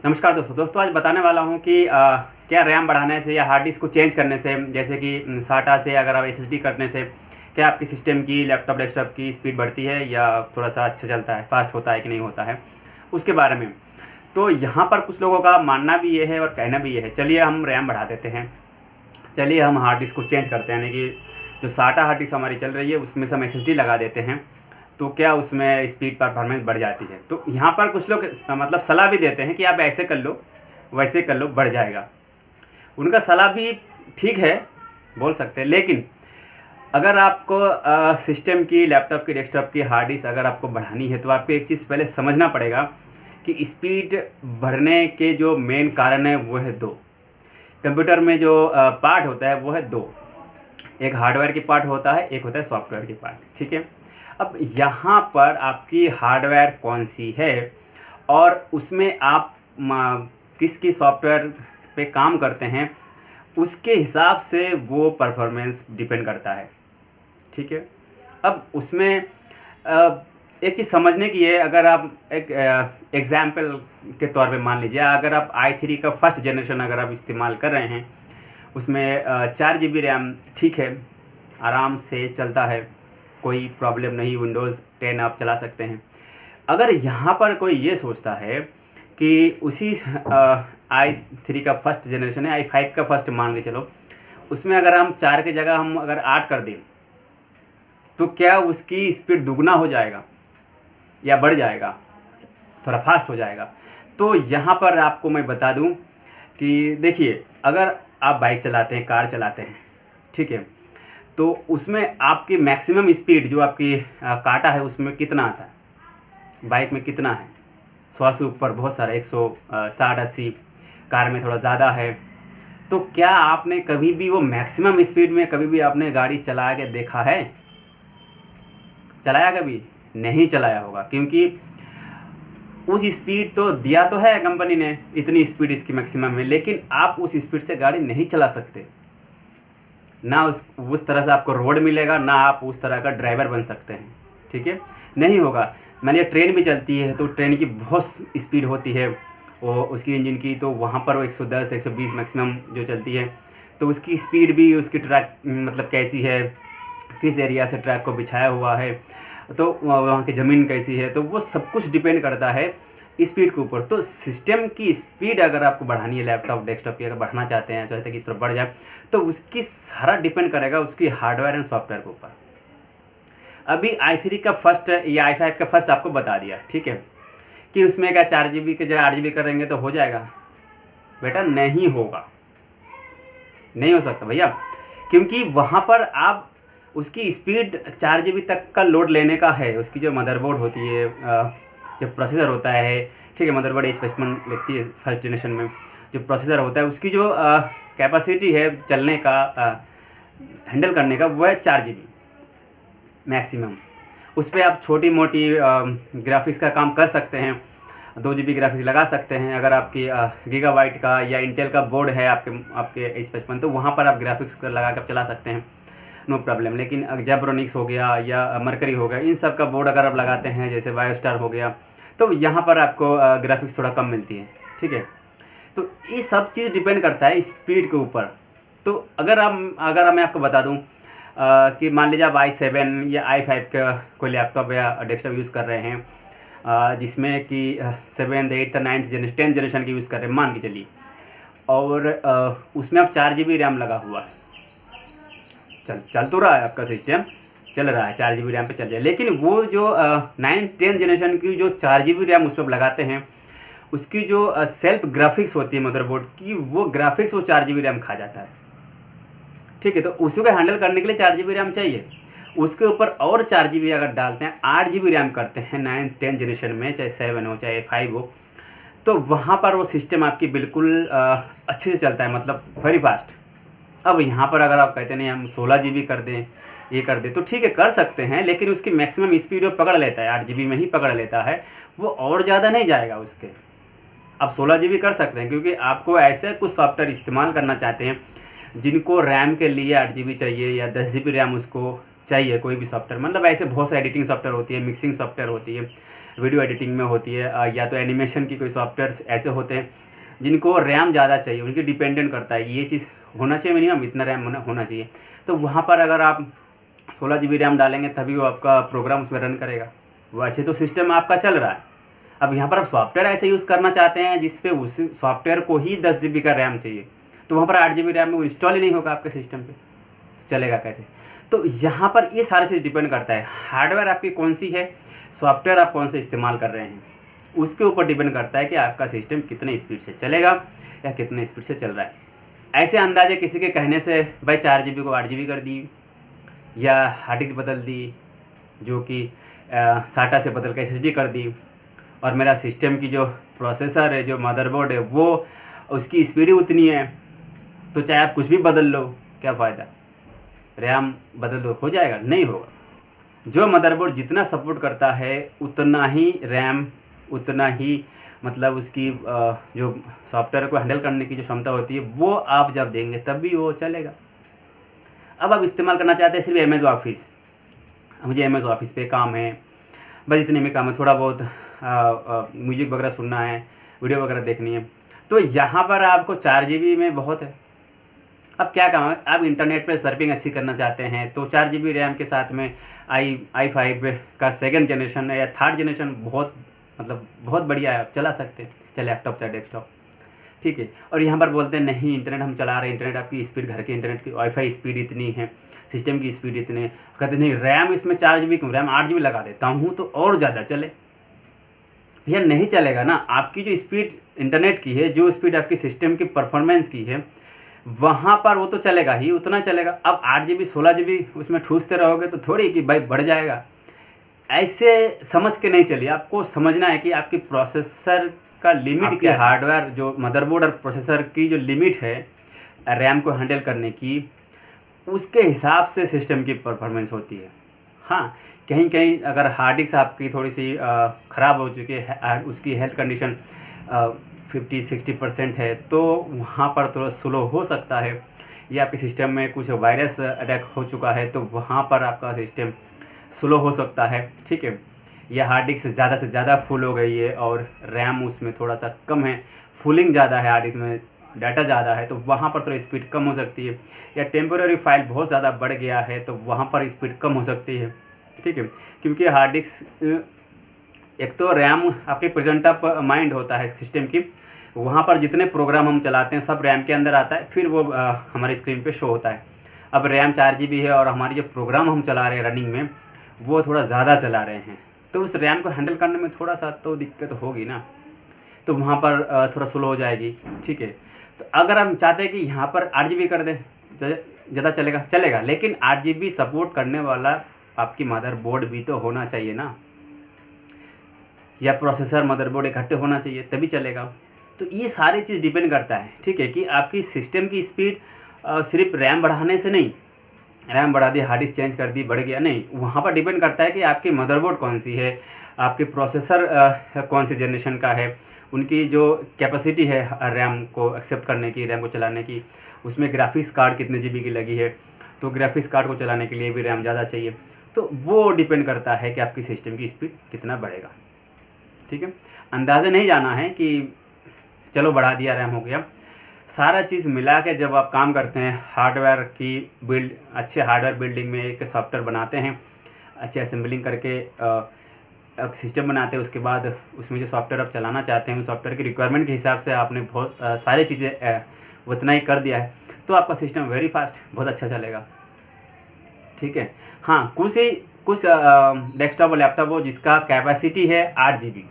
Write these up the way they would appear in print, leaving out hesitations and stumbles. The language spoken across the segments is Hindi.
नमस्कार दोस्तों आज बताने वाला हूँ कि क्या रैम बढ़ाने से या हार्ड डिस्क को चेंज करने से, जैसे कि साटा से अगर आप एसएसडी करने से क्या आपकी सिस्टम की, लैपटॉप डेस्कटॉप की स्पीड बढ़ती है या थोड़ा सा अच्छा चलता है, फास्ट होता है कि नहीं होता है, उसके बारे में। तो यहाँ पर कुछ लोगों का मानना भी ये है और कहना भी ये है। चलिए हम रैम बढ़ा देते हैं, चलिए हम हार्ड डिस्क को चेंज करते हैं, यानी कि जो साटा हार्ड डिस्क हमारी चल रही है उसमें से हम एसएसडी लगा देते हैं, तो क्या उसमें स्पीड परफॉर्मेंस बढ़ जाती है। तो यहाँ पर कुछ लोग मतलब सलाह भी देते हैं कि आप ऐसे कर लो, वैसे कर लो, बढ़ जाएगा। उनका सलाह भी ठीक है, बोल सकते हैं, लेकिन अगर आपको सिस्टम की, लैपटॉप की, डेस्कटॉप की हार्ड डिस्क अगर आपको बढ़ानी है तो आपको एक चीज़ पहले समझना पड़ेगा कि स्पीड बढ़ने के जो मेन कारण है वो है दो। कंप्यूटर में जो पार्ट होता है वो है दो, एक हार्डवेयर की पार्ट होता है, एक होता है सॉफ्टवेयर की पार्ट। ठीक है, अब यहाँ पर आपकी हार्डवेयर कौन सी है और उसमें आप किस किस सॉफ्टवेयर पे काम करते हैं, उसके हिसाब से वो परफॉर्मेंस डिपेंड करता है। ठीक है, अब उसमें एक चीज़ समझने की है। अगर आप एक एग्जाम्पल के तौर पे मान लीजिए, अगर आप i3 का फर्स्ट जनरेशन अगर आप इस्तेमाल कर रहे हैं, उसमें 4 GB रैम ठीक है, आराम से चलता है, कोई प्रॉब्लम नहीं, विंडोज़ 10 आप चला सकते हैं। अगर यहाँ पर कोई ये सोचता है कि उसी i3 का फर्स्ट जनरेशन है, i5 का फर्स्ट मान के चलो, उसमें अगर हम 4 की जगह हम अगर 8 कर दें तो क्या उसकी स्पीड दुगना हो जाएगा या बढ़ जाएगा, थोड़ा फास्ट हो जाएगा। तो यहाँ पर आपको मैं बता दूँ कि देखिए, अगर आप बाइक चलाते हैं, कार चलाते हैं, ठीक है, तो उसमें आपकी मैक्सिमम स्पीड जो आपकी काटा है उसमें कितना आता है, बाइक में कितना है, 100 से ऊपर, बहुत सारा 160-80, कार में थोड़ा ज़्यादा है। तो क्या आपने कभी भी वो मैक्सिमम स्पीड में कभी भी आपने गाड़ी चला के देखा है? चलाया कभी नहीं चलाया होगा, क्योंकि उस स्पीड तो दिया तो है कंपनी ने, इतनी स्पीड इसकी मैक्सिमम है, लेकिन आप उस स्पीड से गाड़ी नहीं चला सकते ना। उस तरह से आपको रोड मिलेगा, ना आप उस तरह का ड्राइवर बन सकते हैं। ठीक है, नहीं होगा। मानिए ट्रेन भी चलती है तो ट्रेन की बहुत स्पीड होती है और उसकी इंजन की, तो वहाँ पर वो 110-120 मैक्सिमम जो चलती है, तो उसकी स्पीड भी, उसकी ट्रैक मतलब कैसी है, किस एरिया से ट्रैक को बिछाया हुआ है, तो वहाँ की ज़मीन कैसी है, तो वो सब कुछ डिपेंड करता है स्पीड के ऊपर। तो सिस्टम की स्पीड अगर आपको बढ़ानी है, लैपटॉप डेस्कटॉप की अगर बढ़ना चाहते हैं, चाहते हैं कि इस तरह बढ़ जाए, तो उसकी सारा डिपेंड करेगा उसकी हार्डवेयर एंड सॉफ्टवेयर के ऊपर। अभी i3 का फर्स्ट या i5 का फर्स्ट आपको बता दिया, ठीक है, कि उसमें क्या 4 GB के जगह 8 GB करेंगे तो हो जाएगा? बेटा नहीं होगा, नहीं हो सकता भैया, क्योंकि वहाँ पर आप उसकी स्पीड 4 GB तक का लोड लेने का है। उसकी जो मदरबोर्ड होती है, जो प्रोसेसर होता है, ठीक है, मदरबोर्ड A55 लगती है फर्स्ट जनरेशन में, जो प्रोसेसर होता है उसकी जो कैपेसिटी है चलने का, हैंडल करने का, वो है 4 GB मैक्सिमम। उस पर आप छोटी मोटी ग्राफिक्स का काम कर सकते हैं, 2 GB ग्राफिक्स लगा सकते हैं। अगर आपकी गीगाबाइट का या इंटेल का बोर्ड है आपके A55, तो वहाँ पर आप ग्राफिक्स लगा कर चला सकते हैं, नो प्रॉब्लम। लेकिन जेब्रोनिक्स हो गया या मरकरी हो गया, इन सब का बोर्ड अगर आप लगाते हैं, जैसे बायोस्टार हो गया, तो यहाँ पर आपको ग्राफिक्स थोड़ा कम मिलती है। ठीक है, तो ये सब चीज़ डिपेंड करता है स्पीड के ऊपर। तो अगर मैं आपको बता दूं कि मान लीजिए आप i7 या i5 का कोई लैपटॉप या डेस्कटॉप यूज़ कर रहे हैं, जिसमें कि 7th 8th 9th 10th generation की यूज़ कर रहे हैं, मान के चलिए, और उसमें आप 4 GB रैम लगा हुआ है, चल तो रहा है, आपका सिस्टम चल रहा है, 4 GB रैम पे चल जाए। लेकिन वो जो 9th 10th जनरेशन की जो 4 GB रैम उस पर लगाते हैं, उसकी जो सेल्फ ग्राफिक्स होती है मदरबोर्ड की, वो ग्राफिक्स वो 4 GB रैम खा जाता है। ठीक है, तो उसी को हैंडल करने के लिए 4 GB रैम चाहिए। उसके ऊपर और 4 GB अगर डालते हैं, 8 GB रैम करते हैं 9th 10th जनरेशन में, चाहे 7 हो चाहे 5 हो, तो वहाँ पर वो सिस्टम आपकी बिल्कुल अच्छे से चलता है, मतलब वेरी फास्ट। अब यहाँ पर अगर आप कहते नहीं हम 16 GB कर दें, ये कर दें, तो ठीक है, कर सकते हैं, लेकिन उसकी मैक्सिमम स्पीड वो पकड़ लेता है, 8 GB में ही पकड़ लेता है, वो और ज़्यादा नहीं जाएगा उसके। आप 16 GB कर सकते हैं, क्योंकि आपको ऐसे कुछ सॉफ्टवेयर इस्तेमाल करना चाहते हैं जिनको रैम के लिए 8 GB चाहिए या 10 GB रैम उसको चाहिए, कोई भी सॉफ्टवेयर, मतलब ऐसे बहुत सारी एडिटिंग सॉफ्टवेयर होती है, मिक्सिंग सॉफ्टवेयर होती है, वीडियो एडिटिंग में होती है, या तो एनिमेशन की कोई सॉफ्टवेयर ऐसे होते हैं जिनको रैम ज़्यादा चाहिए, उनकी डिपेंडेंट करता है ये चीज़ होना चाहिए, मिनिमम इतना रैम होना चाहिए। तो वहाँ पर अगर आप 16 GB रैम डालेंगे तभी वो आपका प्रोग्राम उसमें रन करेगा। वैसे तो सिस्टम आपका चल रहा है, अब यहाँ पर आप सॉफ्टवेयर ऐसे यूज़ करना चाहते हैं जिस पे उस सॉफ्टवेयर को ही 10 GB का रैम चाहिए, तो वहाँ पर 8 GB रैम में वो इंस्टॉल ही नहीं होगा आपके सिस्टम पे, चलेगा कैसे? तो यहाँ पर ये सारी चीज़ डिपेंड करता है, हार्डवेयर आपकी कौन सी है, सॉफ्टवेयर आप कौन से इस्तेमाल कर रहे हैं, उसके ऊपर डिपेंड करता है कि आपका सिस्टम कितने स्पीड से चलेगा या कितने स्पीड से चल रहा है। ऐसे अंदाजे किसी के कहने से भाई 4 GB को 8 GB कर दी, या हार्ड डिस्क बदल दी, जो कि साटा से बदल के SSD कर दी, और मेरा सिस्टम की जो प्रोसेसर है, जो मदरबोर्ड है, वो उसकी स्पीड ही उतनी है, तो चाहे आप कुछ भी बदल लो क्या फ़ायदा? रैम बदल दो, हो जाएगा? नहीं होगा। जो मदरबोर्ड जितना सपोर्ट करता है उतना ही रैम, उतना ही मतलब उसकी जो सॉफ्टवेयर को हैंडल करने की जो क्षमता होती है वो आप जब देंगे तभी वो चलेगा। अब आप इस्तेमाल करना चाहते हैं सिर्फ MS ऑफिस, मुझे MS ऑफिस पे काम है, बस इतने में काम है, थोड़ा बहुत म्यूजिक वगैरह सुनना है, वीडियो वगैरह देखनी है, तो यहाँ पर आपको 4 GB में बहुत है। अब क्या काम है, आप इंटरनेट पे सर्फिंग अच्छी करना चाहते हैं तो 4 GB रैम के साथ में i5 का 2nd जनरेशन या 3rd जनरेशन बहुत बढ़िया है, आप चला सकते हैं, चाहे लैपटॉप चाहे डेस्कटॉप, ठीक है। और यहाँ पर बोलते हैं नहीं इंटरनेट हम चला रहे हैं, इंटरनेट आपकी स्पीड, घर के इंटरनेट की वाईफाई स्पीड इतनी है, सिस्टम की स्पीड इतनी है, कहते नहीं रैम इसमें 4 GB क्यों, रैम 8 GB लगा देता हूँ तो और ज़्यादा चले। भैया नहीं चलेगा ना, आपकी जो स्पीड इंटरनेट की है, जो स्पीड आपकी सिस्टम की परफॉर्मेंस की है, वहाँ पर वो तो चलेगा ही, उतना चलेगा। अब 8 GB 16 GB उसमें ठूसते रहोगे तो थोड़ी कि भाई बढ़ जाएगा, ऐसे समझ के नहीं चलिए। आपको समझना है कि आपकी प्रोसेसर का लिमिट क्या है, हार्डवेयर जो मदरबोर्ड और प्रोसेसर की जो लिमिट है रैम को हैंडल करने की, उसके हिसाब से सिस्टम की परफॉर्मेंस होती है। हाँ, कहीं कहीं अगर हार्ड डिस्क आपकी थोड़ी सी ख़राब हो चुकी है, उसकी हेल्थ कंडीशन 50-60% है, तो वहाँ पर थोड़ा स्लो हो सकता है, या आपके सिस्टम में कुछ वायरस अटैक हो चुका है तो वहाँ पर आपका सिस्टम स्लो हो सकता है, ठीक है। या हार्ड डिस्क ज़्यादा से ज़्यादा फुल हो गई है और रैम उसमें थोड़ा सा कम है, फुलिंग ज़्यादा है हार्ड डिस्क में, डाटा ज़्यादा है, तो वहाँ पर थोड़ी स्पीड कम हो सकती है। या टेम्पोररी फाइल बहुत ज़्यादा बढ़ गया है तो वहाँ पर स्पीड कम हो सकती है, ठीक है। क्योंकि हार्ड डिस्क एक तो रैम आपके प्रेजेंट ऑफ माइंड होता है सिस्टम की, वहाँ पर जितने प्रोग्राम हम चलाते हैं सब रैम के अंदर आता है, फिर वो हमारी स्क्रीन पे शो होता है। अब रैम 4 GB है और हमारी जो प्रोग्राम हम चला रहे हैं रनिंग में वो थोड़ा ज़्यादा चला रहे हैं, तो उस रैम को हैंडल करने में थोड़ा सा तो दिक्कत होगी ना, तो वहाँ पर थोड़ा स्लो हो जाएगी, ठीक है। तो अगर हम चाहते हैं कि यहाँ पर 8 GB कर दें, ज़्यादा चलेगा, लेकिन 8 GB सपोर्ट करने वाला आपकी मदरबोर्ड भी तो होना चाहिए ना, या प्रोसेसर मदरबोर्ड इकट्ठे होना चाहिए तभी चलेगा। तो ये सारी चीज़ डिपेंड करता है, ठीक है, कि आपकी सिस्टम की स्पीड सिर्फ रैम बढ़ाने से नहीं, रैम बढ़ा दी हार्ड डिस्क चेंज कर दी बढ़ गया, नहीं, वहाँ पर डिपेंड करता है कि आपकी मदरबोर्ड कौन सी है, आपके प्रोसेसर कौन सी जनरेशन का है, उनकी जो कैपेसिटी है रैम को एक्सेप्ट करने की, रैम को चलाने की, उसमें ग्राफिक्स कार्ड कितने GB की लगी है, तो ग्राफिक्स कार्ड को चलाने के लिए भी रैम ज़्यादा चाहिए, तो वो डिपेंड करता है कि आपकी सिस्टम की स्पीड कितना बढ़ेगा, ठीक है। अंदाज़ा नहीं जाना है कि चलो बढ़ा दिया रैम हो गया, सारा चीज़ मिला के जब आप काम करते हैं, हार्डवेयर की बिल्ड, अच्छे हार्डवेयर बिल्डिंग में एक सॉफ्टवेयर बनाते हैं, अच्छे असेंबलिंग करके सिस्टम बनाते हैं, उसके बाद उसमें जो सॉफ्टवेयर आप चलाना चाहते हैं उस सॉफ्टवेयर की रिक्वायरमेंट के हिसाब से आपने बहुत सारी चीज़ें उतना ही कर दिया है, तो आपका सिस्टम वेरी फास्ट बहुत अच्छा चलेगा, ठीक है। हाँ, कुछ डेस्कटॉप और लैपटॉप हो जिसका कैपेसिटी है 8 GB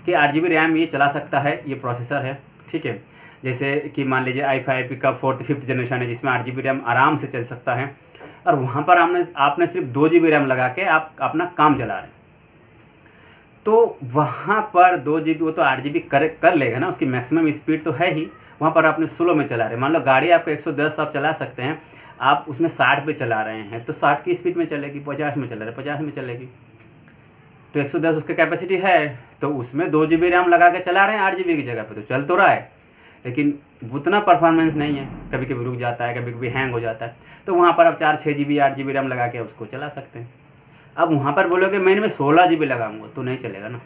कि 8 GB रैम ये चला सकता है, ये प्रोसेसर है, ठीक है। जैसे कि मान लीजिए i5 का 4th 5th जनरेशन है जिसमें 8 GB रैम आराम से चल सकता है, और वहाँ पर आपने सिर्फ 2 GB रैम लगा के आप अपना काम चला रहे हैं, तो वहाँ पर 2 GB वो तो 8 GB कर लेगा ना, उसकी मैक्सिमम स्पीड तो है ही, वहाँ पर आपने स्लो में चला रहे हैं। मान लो गाड़ी आपको 110 आप चला सकते हैं, आप उसमें 60 पे चला रहे हैं तो 60 की स्पीड में चलेगी, 50 में चला रहे 50 में चलेगी, तो 110 उसकी कैपेसिटी है, तो उसमें 2 GB रैम लगा के चला रहे हैं 8 GB की जगह पे, तो चल तो रहा है, लेकिन उतना परफॉर्मेंस नहीं है, कभी कभी रुक जाता है, कभी कभी हैंग हो जाता है, तो वहाँ पर आप 4-6 GB 8 GB रैम लगा के उसको चला सकते हैं। अब वहाँ पर बोलोगे मैंने 16 GB लगाऊंगा तो नहीं चलेगा ना।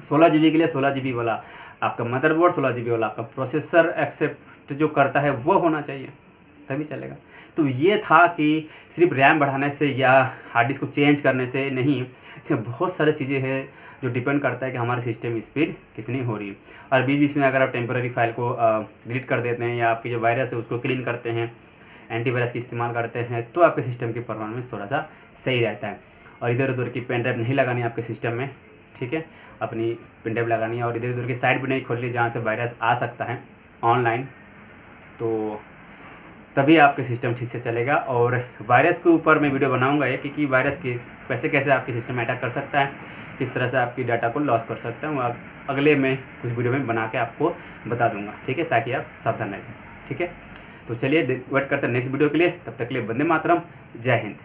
16 GB के लिए 16 GB वाला आपका मदरबोर्ड, 16 GB वाला आपका प्रोसेसर एक्सेप्ट जो करता है वो होना चाहिए, तभी चलेगा। तो ये था कि सिर्फ रैम बढ़ाने से या हार्ड डिस्क को चेंज करने से नहीं, इसमें बहुत सारी चीज़ें हैं जो डिपेंड करता है कि हमारे सिस्टम स्पीड कितनी हो रही है। और बीच बीच में अगर आप टेम्पररी फाइल को डिलीट कर देते हैं या आपकी जो वायरस है उसको क्लीन करते हैं, एंटीवायरस की इस्तेमाल करते हैं, तो आपके सिस्टम की परफॉर्मेंस थोड़ा सा सही रहता है। और इधर उधर की पेन ड्राइव नहीं लगानी है आपके सिस्टम में, ठीक है, अपनी पेन ड्राइव लगानी है। और इधर उधर की साइट भी नहीं खोलनी जहाँ से वायरस आ सकता है ऑनलाइन, तो तभी आपके सिस्टम ठीक से चलेगा। और वायरस के ऊपर मैं वीडियो बनाऊंगा ये कि वायरस की कैसे कैसे आपके सिस्टम में अटैक कर सकता है, किस तरह से आपकी डाटा को लॉस कर सकता है, वो अगले में कुछ वीडियो में बना के आपको बता दूंगा, ठीक है, ताकि आप सावधान रह सकें, ठीक है। तो चलिए वेट करते हैं नेक्स्ट वीडियो के लिए, तब तक के लिए वंदे मातरम, जय हिंद।